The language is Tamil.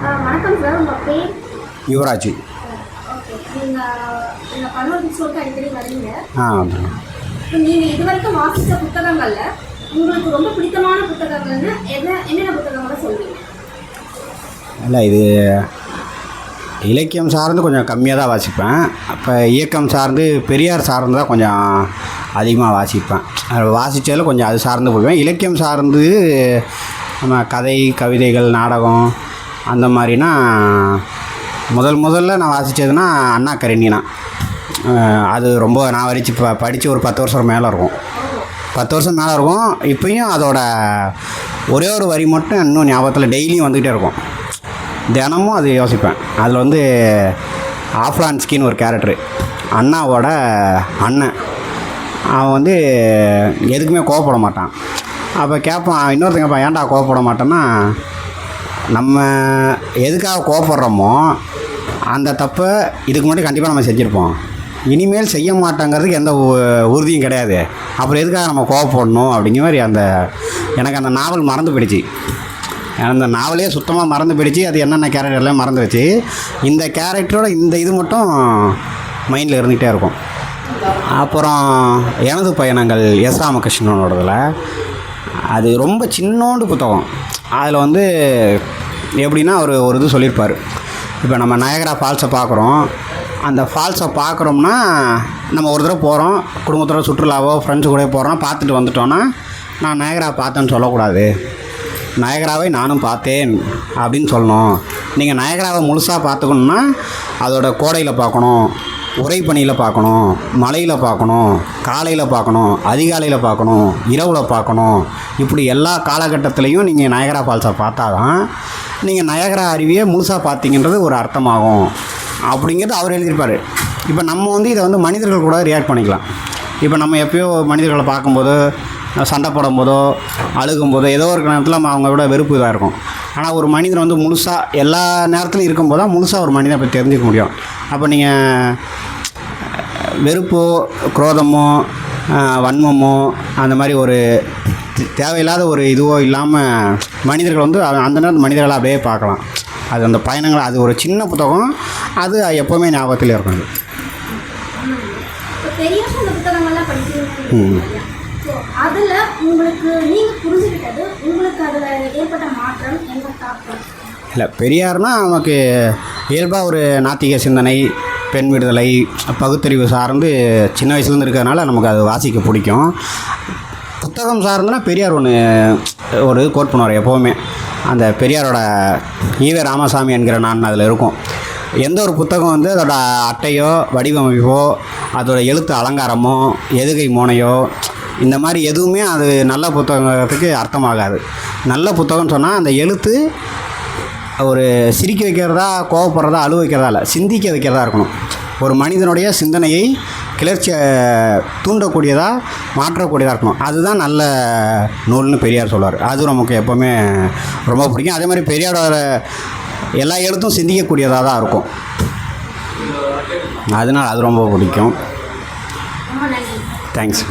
வணக்கம் சார், உங்கள் பேர்? யுவராஜ். ஓகே, நீங்கள் கல்லூரிக்கு சொல்லிட்டு அடிக்கடி வரீங்க. இப்போ நீங்கள் இது வரைக்கும் வாசித்த புத்தகங்களில் உங்களுக்கு ரொம்ப பிடித்தமான புத்தகங்கள்னு என்னென்ன புத்தகங்களை சொல்வீங்க? இல்லை, இது இலக்கியம் சார்ந்து கொஞ்சம் கம்மியாக தான் வாசிப்பேன். அப்போ இயக்கம் சார்ந்து பெரியார் சார்ந்து தான் கொஞ்சம் அதிகமாக வாசிப்பேன். வாசித்ததில் கொஞ்சம் அது சார்ந்து போடுவேன். இலக்கியம் சார்ந்து நம்ம கதை, கவிதைகள், நாடகம் அந்த மாதிரினா முதல்ல நான் வாசித்ததுன்னா அண்ணா கரணினா. அது ரொம்ப நான் படித்து ஒரு 10 வருஷம் மேலே இருக்கும். 10 வருஷம் மேலே இருக்கும். இப்போயும் அதோட ஒரே ஒரு வரி மட்டும் இன்னும் ஞாபகத்தில் டெய்லியும் வந்துக்கிட்டே இருக்கும். தினமும் அது யோசிப்பேன். அதில் ஆஃப்லான்ஸ்கின்னு ஒரு கேரக்டரு, அண்ணாவோட அண்ணன். அவன் எதுக்குமே கோவப்பட மாட்டான். அப்போ கேட்பான், இன்னொருத்தங்க கேட்பான், ஏன்டா கோவப்பட மாட்டேன்னா, நம்ம எதுக்காக கோவப்படுறோமோ அந்த தப்பை இதுக்கு முன்னாடி கண்டிப்பாக நம்ம செஞ்சுருப்போம். இனிமேல் செய்ய மாட்டோங்கிறதுக்கு எந்த உறுதியும் கிடையாது. அப்புறம் எதுக்காக நம்ம கோவப்படணும் அப்படிங்கிற மாதிரி எனக்கு அந்த நாவல் மறந்து போயிடுச்சு. அந்த நாவலே சுத்தமாக மறந்து போயிடுச்சு. அது என்னென்ன கேரக்டர்லாம் மறந்துடுச்சு. இந்த கேரக்டரோட இந்த இது மட்டும் மைண்டில் இருந்துகிட்டே இருக்கும். அப்புறம் எனது பயணங்கள் எஸ் ராமகிருஷ்ணனோடதில் அது ரொம்ப சின்னோண்டு புத்தகம். அதில் எப்படின்னா ஒரு இது சொல்லியிருப்பார். இப்போ நம்ம நயகரா ஃபால்ஸை பார்க்குறோம். அந்த ஃபால்ஸை பார்க்குறோம்னா நம்ம ஒரு தடவை போகிறோம், குடும்பத்தோட சுற்றுலாவோ ஃப்ரெண்ட்ஸு கூட போகிறோம், பார்த்துட்டு வந்துட்டோன்னா நான் நயகரா பார்த்தேன்னு சொல்லக்கூடாது. நயகராவை நானும் பார்த்தேன் அப்படின்னு சொல்லணும். நீங்கள் நயகராவை முழுசாக பார்த்துக்கணுன்னா அதோட கோடையில் பார்க்கணும், உறைபனியில் பார்க்கணும், மலையில் பார்க்கணும், காலையில் பார்க்கணும், அதிகாலையில் பார்க்கணும், இரவில் பார்க்கணும். இப்படி எல்லா காலகட்டத்துலேயும் நீங்கள் நயகரா ஃபால்ஸை பார்த்தா தான் நீங்கள் நயகரா அருவியை முழுசாக பார்த்தீங்கன்றது ஒரு அர்த்தமாகும் அப்படிங்கிறது அவர் எழுதியிருப்பார். இப்போ நம்ம இதை மனிதர்கள் கூட ரியாக்ட் பண்ணிக்கலாம். இப்போ நம்ம எப்போயோ மனிதர்களை பார்க்கும்போதோ, சண்டை போடும்போதோ, அழுகும்போதோ, ஏதோ ஒரு நேரத்தில் அவங்க விட வெறுப்பு இதாக இருக்கும். ஆனால் ஒரு மனிதன் முழுசாக எல்லா நேரத்துலையும் இருக்கும்போது தான் முழுசாக ஒரு மனிதனை பற்றி தெரிஞ்சுக்க முடியும். அப்போ நீங்கள் வெறுப்போ, குரோதமோ, வன்மமோ அந்த மாதிரி ஒரு தேவையில்லாத ஒரு இதுவோ இல்லாமல் மனிதர்கள் அந்த நேரத்தில் மனிதர்களை அப்படியே பார்க்கலாம். அது அந்த பயணங்கள், அது ஒரு சின்ன புத்தகம். அது எப்போவுமே ஞாபகத்தில் இருக்கும். அதில் உங்களுக்கு நீங்கள் புரிஞ்சுக்கிட்டது, உங்களுக்கு அதில் ஏற்பட்ட மாற்றம் என்ன தாக்கம்? இல்லை, பெரியார்னால் நமக்கு இயல்பாக ஒரு நாத்திக சிந்தனை, பெண் விடுதலை, பகுத்தறிவு சார்ந்து சின்ன வயசுலேருந்து இருக்கிறதுனால நமக்கு அது வாசிக்க பிடிக்கும். புத்தகம் சார்ந்துனா பெரியார் ஒரு கோட் பண்ணுவார் எப்போவுமே. அந்த பெரியாரோட ஈவே ராமசாமி என்கிற நான் அதில் இருக்கும். எந்த ஒரு புத்தகம் அதோட அட்டையோ வடிவமைப்போ அதோட எழுத்து அலங்காரமோ எதுகை மோனையோ இந்த மாதிரி எதுவுமே அது நல்ல புத்தகத்துக்கு அர்த்தமாகாது. நல்ல புத்தகம்னு சொன்னால் அந்த எழுத்து ஒரு சிரிக்க வைக்கிறதா, கோவப்படுறதா, அழுவ வைக்கிறதா இல்லை, சிந்திக்க வைக்கிறதா இருக்கணும். ஒரு மனிதனுடைய சிந்தனையை கிளர்ச்சியை தூண்டக்கூடியதாக, மாற்றக்கூடியதாக இருக்கணும். அதுதான் நல்ல நூல்னு பெரியார் சொல்வார். அது நமக்கு எப்போவுமே ரொம்ப பிடிக்கும். அதே மாதிரி பெரியாரோட எல்லா எழுத்தும் சிந்திக்கக்கூடியதாக தான் இருக்கும். அதனால் அது ரொம்ப பிடிக்கும். தேங்க்ஸ்.